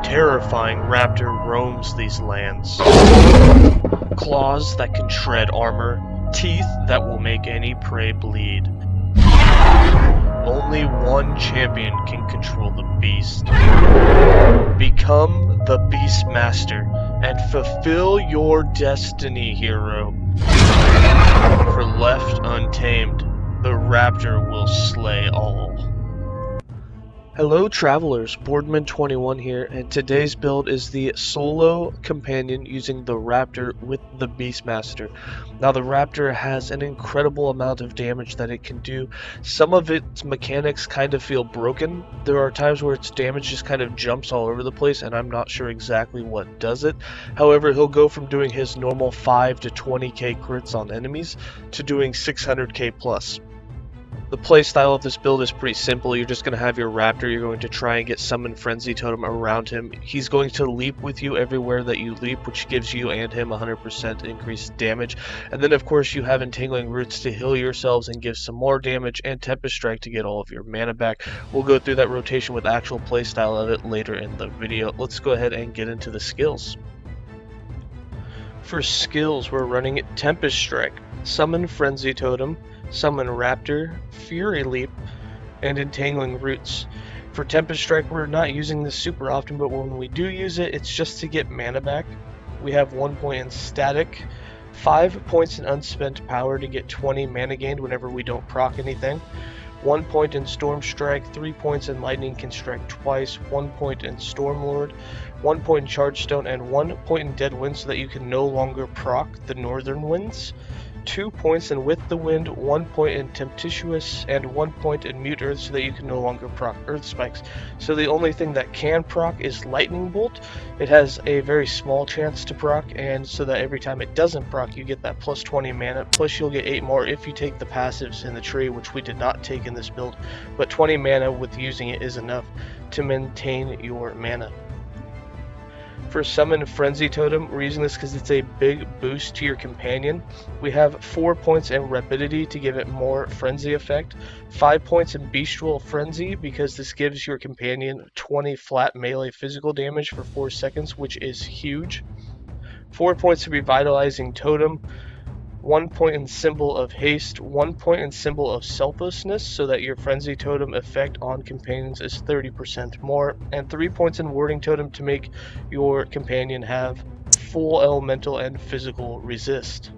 terrifying raptor roams these lands. Claws that can shred armor, teeth that will make any prey bleed. Only one champion can control the beast. Become the Beastmaster and fulfill your destiny, hero. For left untamed, the raptor will slay all. Hello travelers, Boardman21 here, and today's build is the solo companion using the Raptor with the Beastmaster. Now the Raptor has an incredible amount of damage that it can do. Some of its mechanics kind of feel broken. There are times where its damage just kind of jumps all over the place and I'm not sure exactly what does it. However, he'll go from doing his normal 5 to 20k crits on enemies to doing 600k plus. The playstyle of this build is pretty simple. You're just going to have your Raptor. You're going to try and get Summon Frenzy Totem around him. He's going to leap with you everywhere that you leap, which gives you and him 100% increased damage. And then, of course, you have Entangling Roots to heal yourselves and give some more damage, and Tempest Strike to get all of your mana back. We'll go through that rotation with actual playstyle of it later in the video. Let's go ahead and get into the skills. For skills, we're running Tempest Strike, Summon Frenzy Totem, Summon Raptor, Fury Leap, and Entangling Roots. For Tempest Strike, we're not using this super often, but when we do use it, it's just to get mana back. We have 1 point in Static, 5 points in Unspent Power to get 20 mana gained whenever we don't proc anything, 1 point in Storm Strike, 3 points in Lightning can strike twice, 1 point in Stormlord, 1 point in Charge Stone, and 1 point in Dead Wind so that you can no longer proc the Northern Winds. 2 points in With the Wind, 1 point in Tempestuous, and 1 point in Mute Earth so that you can no longer proc Earth Spikes. So the only thing that can proc is Lightning Bolt. It has a very small chance to proc, and so that every time it doesn't proc, you get that plus 20 mana, plus you'll get 8 more if you take the passives in the tree, which we did not take in this build, but 20 mana with using it is enough to maintain your mana. For Summon Frenzy Totem, we're using this because it's a big boost to your companion. We have 4 points in Rapidity to give it more Frenzy effect, 5 points in Bestial Frenzy because this gives your companion 20 flat melee physical damage for 4 seconds, which is huge. 4 points in Revitalizing Totem, 1 point in Symbol of Haste, 1 point in Symbol of Selflessness so that your Frenzy Totem effect on companions is 30% more, and 3 points in Warding Totem to make your companion have full elemental and physical resist.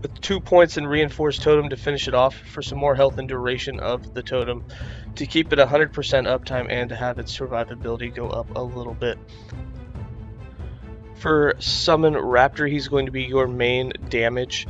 With 2 points in Reinforced Totem to finish it off for some more health and duration of the totem, to keep it 100% uptime and to have its survivability go up a little bit. For Summon Raptor, he's going to be your main damage.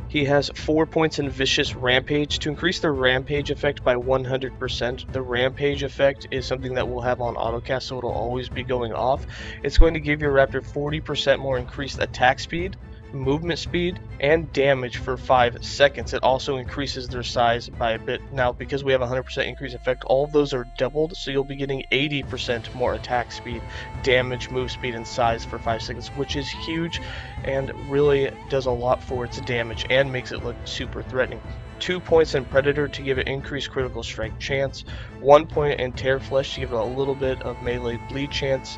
He has 4 points in Vicious Rampage to increase the Rampage effect by 100%. The Rampage effect is something that we'll have on autocast, so it'll always be going off. It's going to give your Raptor 40% more increased attack speed, movement speed, and damage for 5 seconds. It also increases their size by a bit. Now, because we have 100% increase effect, all of those are doubled, so you'll be getting 80% more attack speed, damage, move speed, and size for 5 seconds, which is huge and really does a lot for its damage and makes it look super threatening. 2 points in Predator to give it increased critical strike chance, 1 point in Tear Flesh to give it a little bit of melee bleed chance.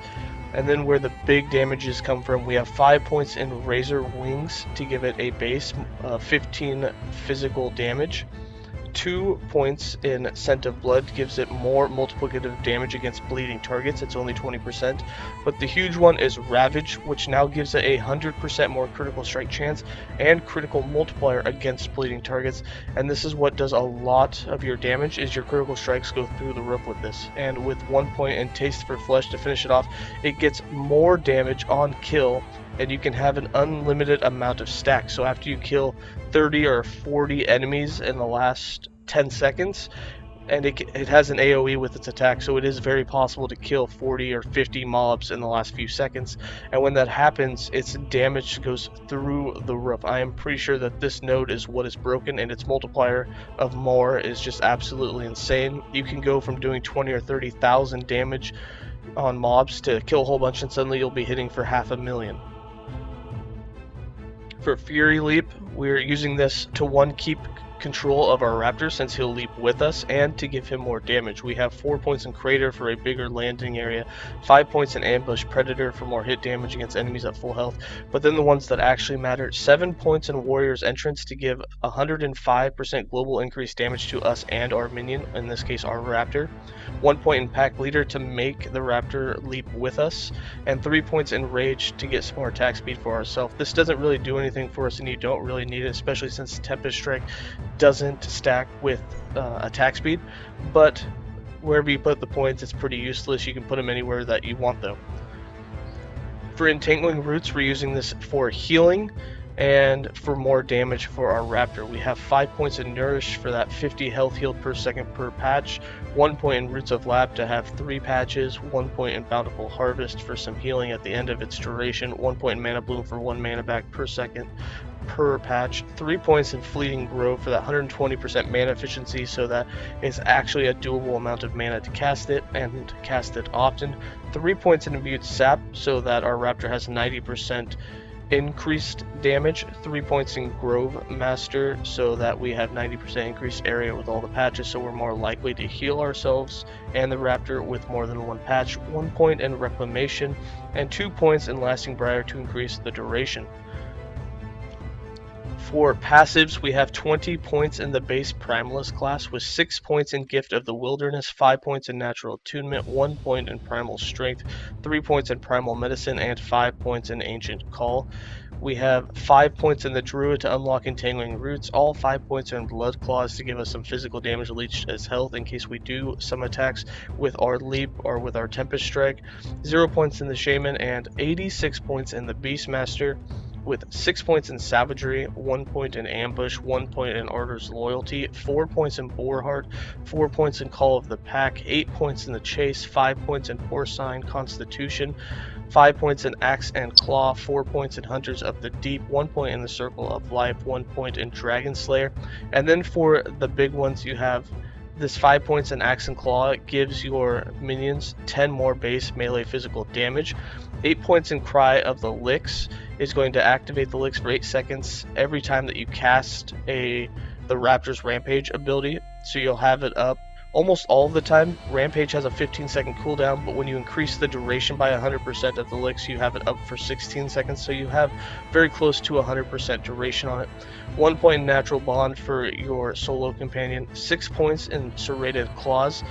And then where the big damages come from, we have 5 points in Razor Wings to give it a base 15 physical damage. 2 points in Scent of Blood gives it more multiplicative damage against bleeding targets. It's only 20%. But the huge one is Ravage, which now gives it a 100% more critical strike chance and critical multiplier against bleeding targets. And this is what does a lot of your damage, is your critical strikes go through the roof with this. And with 1 point in Taste for Flesh to finish it off, it gets more damage on kill, and you can have an unlimited amount of stacks. So after you kill 30 or 40 enemies in the last 10 seconds, and it has an AoE with its attack, so it is very possible to kill 40 or 50 mobs in the last few seconds, and when that happens, its damage goes through the roof. I am pretty sure that this node is what is broken, and its multiplier of more is just absolutely insane. You can go from doing 20 or 30,000 damage on mobs to kill a whole bunch, and suddenly you'll be hitting for 500,000. For Fury Leap, we're using this to keep control of our Raptor since he'll leap with us, and to give him more damage. We have 4 points in Crater for a bigger landing area, 5 points in Ambush Predator for more hit damage against enemies at full health, but then the ones that actually matter, 7 points in Warrior's Entrance to give 105% global increased damage to us and our minion, in this case our Raptor, 1 point in Pack Leader to make the Raptor leap with us, and 3 points in Rage to get some more attack speed for ourselves. This doesn't really do anything for us and you don't really need it, especially since Tempest Strike doesn't stack with attack speed, but wherever you put the points it's pretty useless. You can put them anywhere that you want though. For Entangling Roots, we're using this for healing and for more damage for our Raptor. We have 5 points in Nourish for that 50 health heal per second per patch, 1 point in Roots of Lap to have 3 patches, 1 point in Bountiful Harvest for some healing at the end of its duration, 1 point in Mana Bloom for 1 mana back per second per patch, 3 points in Fleeting Grove for that 120% mana efficiency, so that it's actually a doable amount of mana to cast it and cast it often, 3 points in Immune Sap so that our Raptor has 90% increased damage, 3 points in Grove Master so that we have 90% increased area with all the patches, so we're more likely to heal ourselves and the Raptor with more than one patch, 1 point in Reclamation, and 2 points in Lasting Briar to increase the duration. For passives, we have 20 points in the base Primalist class with 6 points in Gift of the Wilderness, 5 points in Natural Attunement, 1 point in Primal Strength, 3 points in Primal Medicine, and 5 points in Ancient Call. We have 5 points in the Druid to unlock Entangling Roots, all 5 points are in Blood Claws to give us some physical damage leached as health in case we do some attacks with our Leap or with our Tempest Strike, 0 points in the Shaman, and 86 points in the Beastmaster, with 6 points in Savagery, 1 point in Ambush, 1 point in Ardor's Loyalty, 4 points in Boarheart, 4 points in Call of the Pack, 8 points in the Chase, 5 points in Porcine Constitution, 5 points in Axe and Claw, 4 points in Hunters of the Deep, 1 point in the Circle of Life, 1 point in Dragon Slayer, and then for the big ones you have this 5 points in Axe and Claw gives your minions 10 more base melee physical damage. 8 points in Cry of the Licks is going to activate the Licks for 8 seconds every time that you cast the Raptor's Rampage ability, so you'll have it up almost all of the time. Rampage has a 15-second cooldown, but when you increase the duration by 100% of the Licks, you have it up for 16 seconds, so you have very close to 100% duration on it. 1 point in Natural Bond for your solo companion, 6 points in Serrated Claws.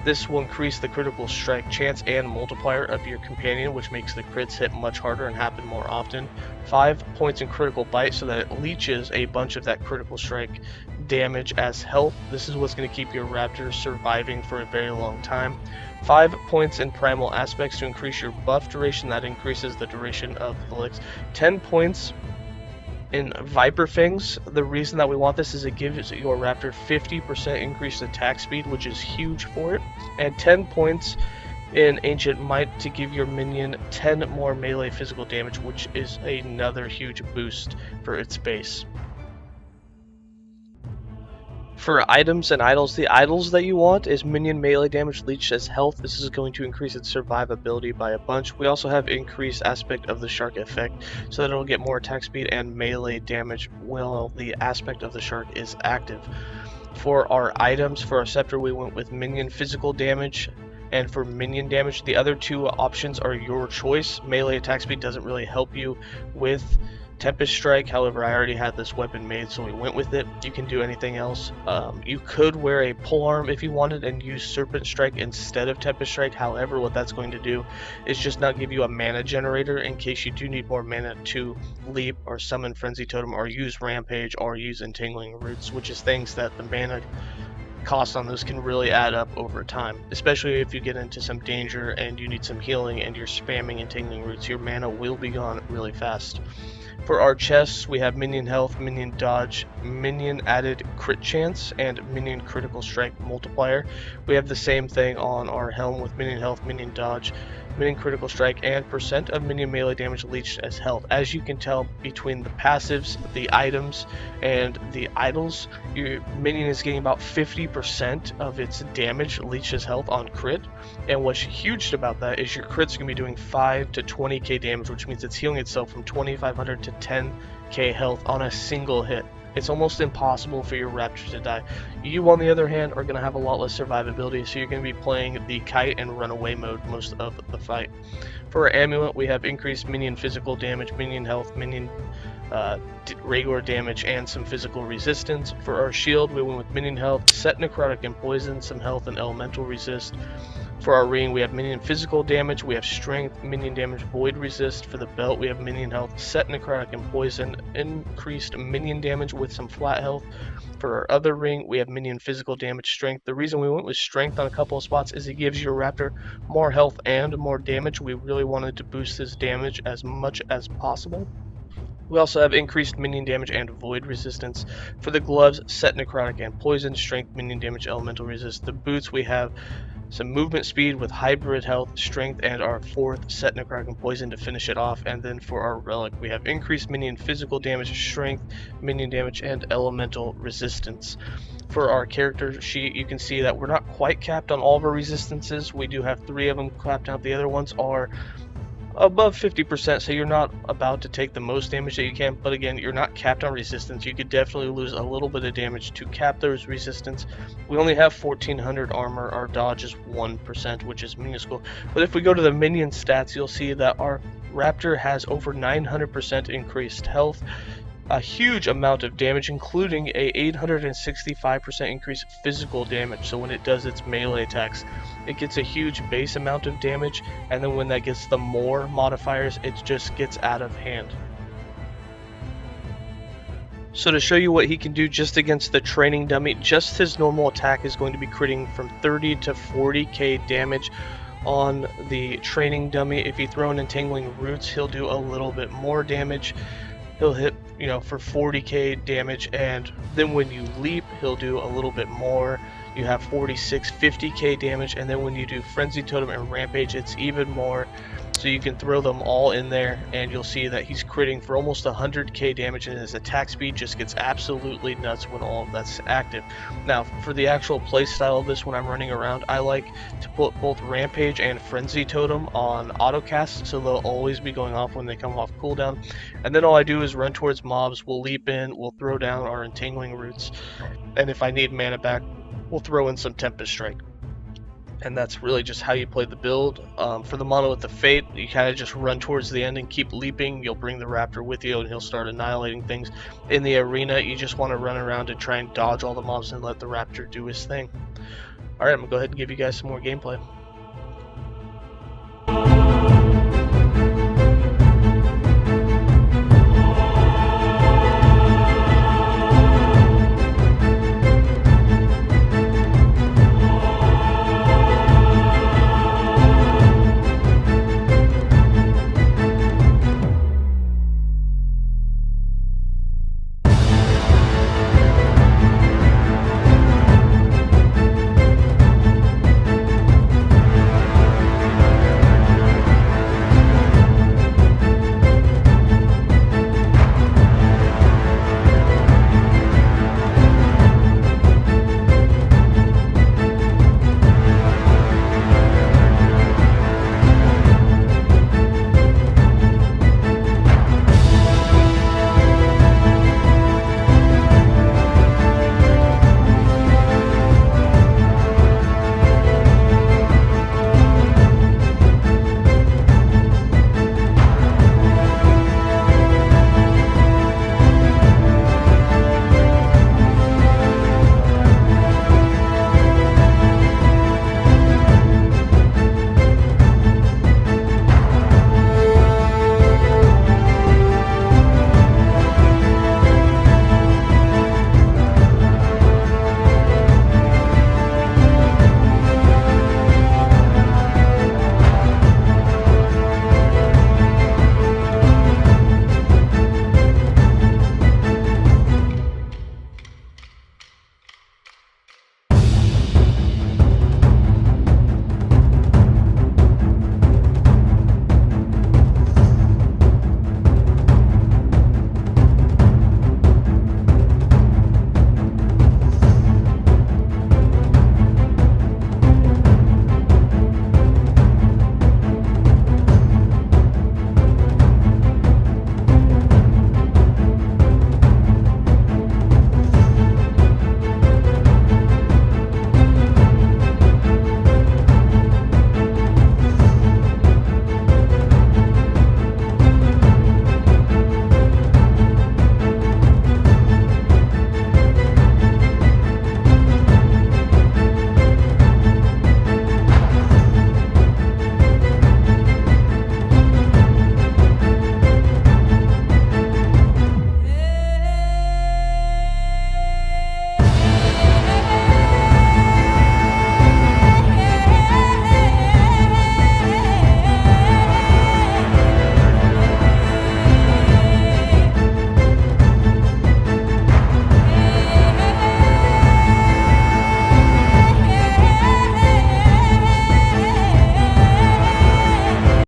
This will increase the critical strike chance and multiplier of your companion, which makes the crits hit much harder and happen more often. 5 points in Critical Bite so that it leeches a bunch of that critical strike damage as health. This is what's going to keep your Raptor surviving for a very long time. 5 points in Primal Aspects to increase your buff duration, that increases the duration of the licks. 10 points in Viper Fangs. The reason that we want this is it gives your Raptor 50% increased attack speed, which is huge for it, and 10 points in Ancient Might to give your minion 10 more melee physical damage, which is another huge boost for its base. For items and idols, the idols that you want is minion melee damage leached as health. This is going to increase its survivability by a bunch. We also have increased aspect of the shark effect, so that it'll get more attack speed and melee damage while the aspect of the shark is active. For our items, for our scepter, we went with minion physical damage, and for minion damage, the other two options are your choice. Melee attack speed doesn't really help you with Tempest Strike, however I already had this weapon made, so we went with it. You can do anything else. You could wear a polearm if you wanted and use Serpent Strike instead of Tempest Strike. However, what that's going to do is just not give you a mana generator in case you do need more mana to leap or summon Frenzy Totem or use Rampage or use Entangling Roots, which is things that the mana cost on those can really add up over time, especially if you get into some danger and you need some healing and you're spamming Entangling Roots. Your mana will be gone really fast. For our chests, we have minion health, minion dodge, minion added crit chance, and minion critical strike multiplier. We have the same thing on our helm with minion health, minion dodge, minion critical strike, and percent of minion melee damage leached as health. As you can tell between the passives, the items, and the idols, your minion is getting about 50% of its damage leached as health on crit. And what's huge about that is your crit's going to be doing 5 to 20k damage, which means it's healing itself from 2500 to 10k health on a single hit. it's almost impossible for your Raptor to die. You, on the other hand, are going to have a lot less survivability, so you're going to be playing the kite and runaway mode most of the fight. For our amulet, we have increased minion physical damage, minion health, minion regular damage, and some physical resistance. For our shield, we went with minion health, set necrotic and poison, some health and elemental resist. For our ring, we have minion physical damage, we have strength, minion damage, void resist. For the belt, we have minion health, set necrotic and poison, increased minion damage with some flat health. For our other ring, we have minion physical damage, strength. The reason we went with strength on a couple of spots is it gives your Raptor more health and more damage. We really wanted to boost his damage as much as possible. We also have increased minion damage and void resistance. For the gloves, set necrotic and poison, strength, minion damage, elemental resist. The boots, we have some movement speed with hybrid health, strength, and our fourth set necrotic and poison to finish it off. And then for our relic, we have increased minion physical damage, strength, minion damage, and elemental resistance. For our character sheet, you can see that we're not quite capped on all of our resistances. We do have 3 of them capped out. The other ones are above 50%, so you're not about to take the most damage that you can, but again, you're not capped on resistance. You could definitely lose a little bit of damage to cap those resistance. We only have 1400 armor, our dodge is 1%, which is minuscule, but if we go to the minion stats, you'll see that our Raptor has over 900% increased health, a huge amount of damage, including a 865% increase physical damage. So when it does its melee attacks, it gets a huge base amount of damage, and then when that gets the more modifiers, it just gets out of hand. So to show you what he can do just against the training dummy, just his normal attack is going to be critting from 30 to 40k damage on the training dummy. If you throw in Entangling Roots, he'll do a little bit more damage. He'll hit, for 40k damage, and then when you leap, he'll do a little bit more. You have 50k damage, and then when you do Frenzy Totem and Rampage, it's even more. So you can throw them all in there, and you'll see that he's critting for almost 100k damage, and his attack speed just gets absolutely nuts when all of that's active. Now, for the actual playstyle of this when I'm running around, I like to put both Rampage and Frenzy Totem on autocast, so they'll always be going off when they come off cooldown. And then all I do is run towards mobs, we'll leap in, we'll throw down our Entangling Roots, and if I need mana back, we'll throw in some Tempest Strike. And that's really just how you play the build. For the Monolith of Fate, you kind of just run towards the end and keep leaping. You'll bring the Raptor with you and he'll start annihilating things. In the arena, you just want to run around and try and dodge all the mobs and let the Raptor do his thing. Alright, I'm going to go ahead and give you guys some more gameplay.